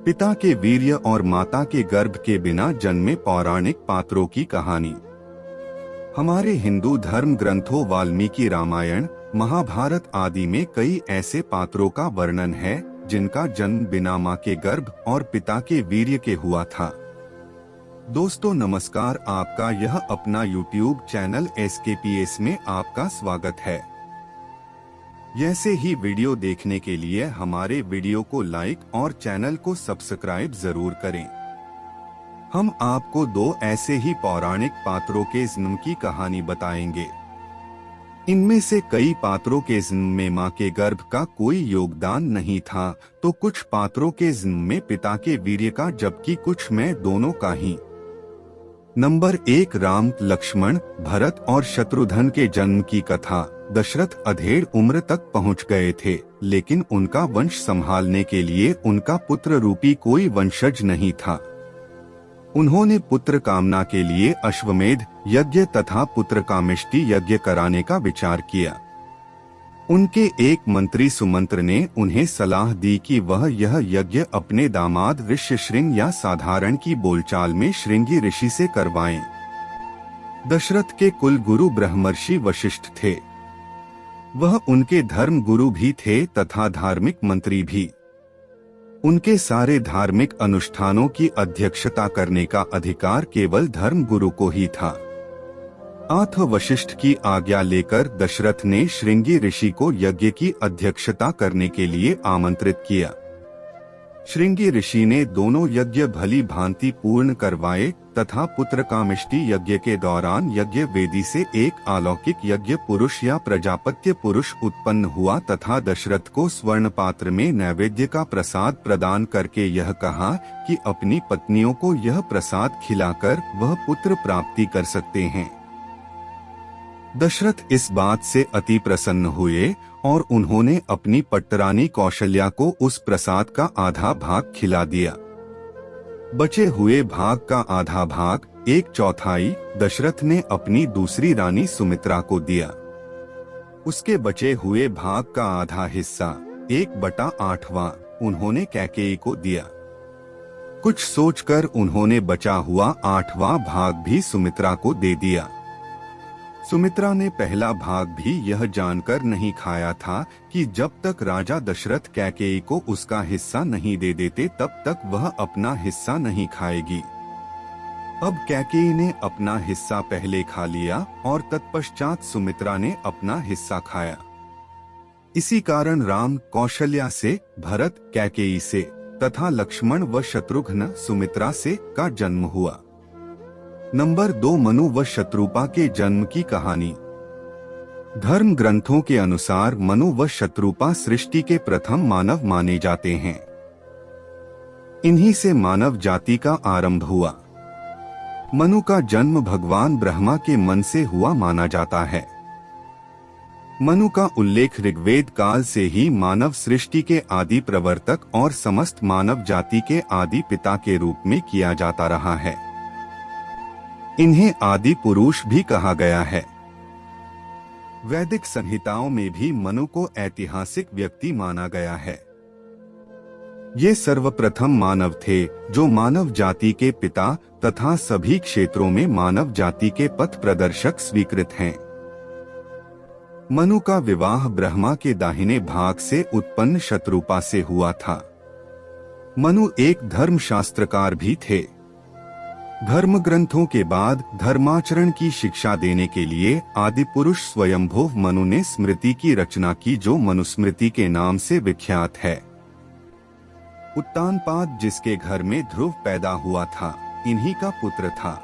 पिता के वीर्य और माता के गर्भ के बिना जन्मे पौराणिक पात्रों की कहानी। हमारे हिंदू धर्म ग्रंथों वाल्मीकि रामायण, महाभारत आदि में कई ऐसे पात्रों का वर्णन है जिनका जन्म बिना मां के गर्भ और पिता के वीर्य के हुआ था। दोस्तों नमस्कार, आपका यह अपना YouTube चैनल SKPS में आपका स्वागत है। ऐसे ही वीडियो देखने के लिए हमारे वीडियो को लाइक और चैनल को सब्सक्राइब जरूर करें। हम आपको दो ऐसे ही पौराणिक पात्रों के जन्म की कहानी बताएंगे। इनमें से कई पात्रों के जन्म में मां के गर्भ का कोई योगदान नहीं था, तो कुछ पात्रों के जन्म में पिता के वीर्य का, जबकि कुछ में दोनों का ही। नंबर 1, राम, लक्ष्मण, भरत और शत्रुघ्न के जन्म की कथा। दशरथ अधेड़ उम्र तक पहुंच गए थे, लेकिन उनका वंश संभालने के लिए उनका पुत्र रूपी कोई वंशज नहीं था। उन्होंने पुत्र कामना के लिए अश्वमेध यज्ञ तथा पुत्र कामेष्टि यज्ञ कराने का विचार किया। उनके एक मंत्री सुमंत्र ने उन्हें सलाह दी कि वह यह यज्ञ अपने दामाद ऋष्यशृंग या साधारण की बोलचाल में श्रृंगी ऋषि से करवाएं। दशरथ के कुल गुरु ब्रह्मर्षि वशिष्ठ थे। वह उनके धर्म गुरु भी थे तथा धार्मिक मंत्री भी। उनके सारे धार्मिक अनुष्ठानों की अध्यक्षता करने का अधिकार केवल धर्म गुरु को ही था। अतः वशिष्ठ की आज्ञा लेकर दशरथ ने श्रृंगी ऋषि को यज्ञ की अध्यक्षता करने के लिए आमंत्रित किया। श्रृंगी ऋषि ने दोनों यज्ञ भली भांति पूर्ण करवाए तथा पुत्र कामेष्टि यज्ञ के दौरान यज्ञ वेदी से एक अलौकिक यज्ञ पुरुष या प्रजापत्य पुरुष उत्पन्न हुआ तथा दशरथ को स्वर्ण पात्र में नैवेद्य का प्रसाद प्रदान करके यह कहा कि अपनी पत्नियों को यह प्रसाद खिलाकर वह पुत्र प्राप्ति कर सकते हैं। दशरथ इस बात से अति प्रसन्न हुए और उन्होंने अपनी पट्टरानी कौशल्या को उस प्रसाद का आधा भाग खिला दिया। बचे हुए भाग का आधा भाग, 1/4, दशरथ ने अपनी दूसरी रानी सुमित्रा को दिया। उसके बचे हुए भाग का आधा हिस्सा, 1/8, उन्होंने कैकेयी को दिया। कुछ सोचकर उन्होंने बचा हुआ 8वां भाग भी सुमित्रा को दे दिया। सुमित्रा ने पहला भाग भी यह जानकर नहीं खाया था कि जब तक राजा दशरथ कैकेयी को उसका हिस्सा नहीं दे देते तब तक वह अपना हिस्सा नहीं खाएगी। अब कैकेयी ने अपना हिस्सा पहले खा लिया और तत्पश्चात सुमित्रा ने अपना हिस्सा खाया। इसी कारण राम कौशल्या से, भरत कैकेयी से तथा लक्ष्मण व शत्रुघ्न सुमित्रा से का जन्म हुआ। नंबर 2, मनु व शत्रुपा के जन्म की कहानी। धर्म ग्रंथों के अनुसार मनु व शत्रुपा सृष्टि के प्रथम मानव माने जाते हैं। इन्हीं से मानव जाति का आरंभ हुआ। मनु का जन्म भगवान ब्रह्मा के मन से हुआ माना जाता है। मनु का उल्लेख ऋग्वेद काल से ही मानव सृष्टि के आदि प्रवर्तक और समस्त मानव जाति के आदि पिता के रूप में किया जाता रहा है। इन्हें आदि पुरुष भी कहा गया है। वैदिक संहिताओं में भी मनु को ऐतिहासिक व्यक्ति माना गया है। ये सर्वप्रथम मानव थे जो मानव जाति के पिता तथा सभी क्षेत्रों में मानव जाति के पथ प्रदर्शक स्वीकृत हैं। मनु का विवाह ब्रह्मा के दाहिने भाग से उत्पन्न शत्रुपा से हुआ था। मनु एक धर्मशास्त्रकार भी थे। धर्म ग्रंथों के बाद धर्माचरण की शिक्षा देने के लिए आदि पुरुष स्वयंभुव मनु ने स्मृति की रचना की, जो मनुस्मृति के नाम से विख्यात है। उत्तानपाद जिसके घर में ध्रुव पैदा हुआ था, इन्हीं का पुत्र था।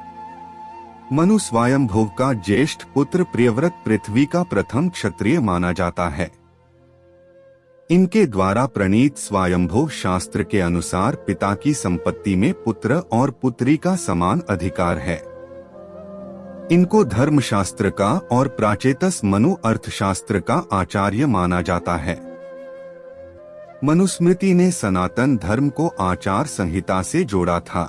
मनु स्वयंभुव का ज्येष्ठ पुत्र प्रियव्रत पृथ्वी का प्रथम क्षत्रिय माना जाता है। इनके द्वारा प्रणीत स्वयंभुव शास्त्र के अनुसार पिता की संपत्ति में पुत्र और पुत्री का समान अधिकार है। इनको धर्मशास्त्र का और प्राचेतस मनु अर्थशास्त्र का आचार्य माना जाता है। मनुस्मृति ने सनातन धर्म को आचार संहिता से जोड़ा था।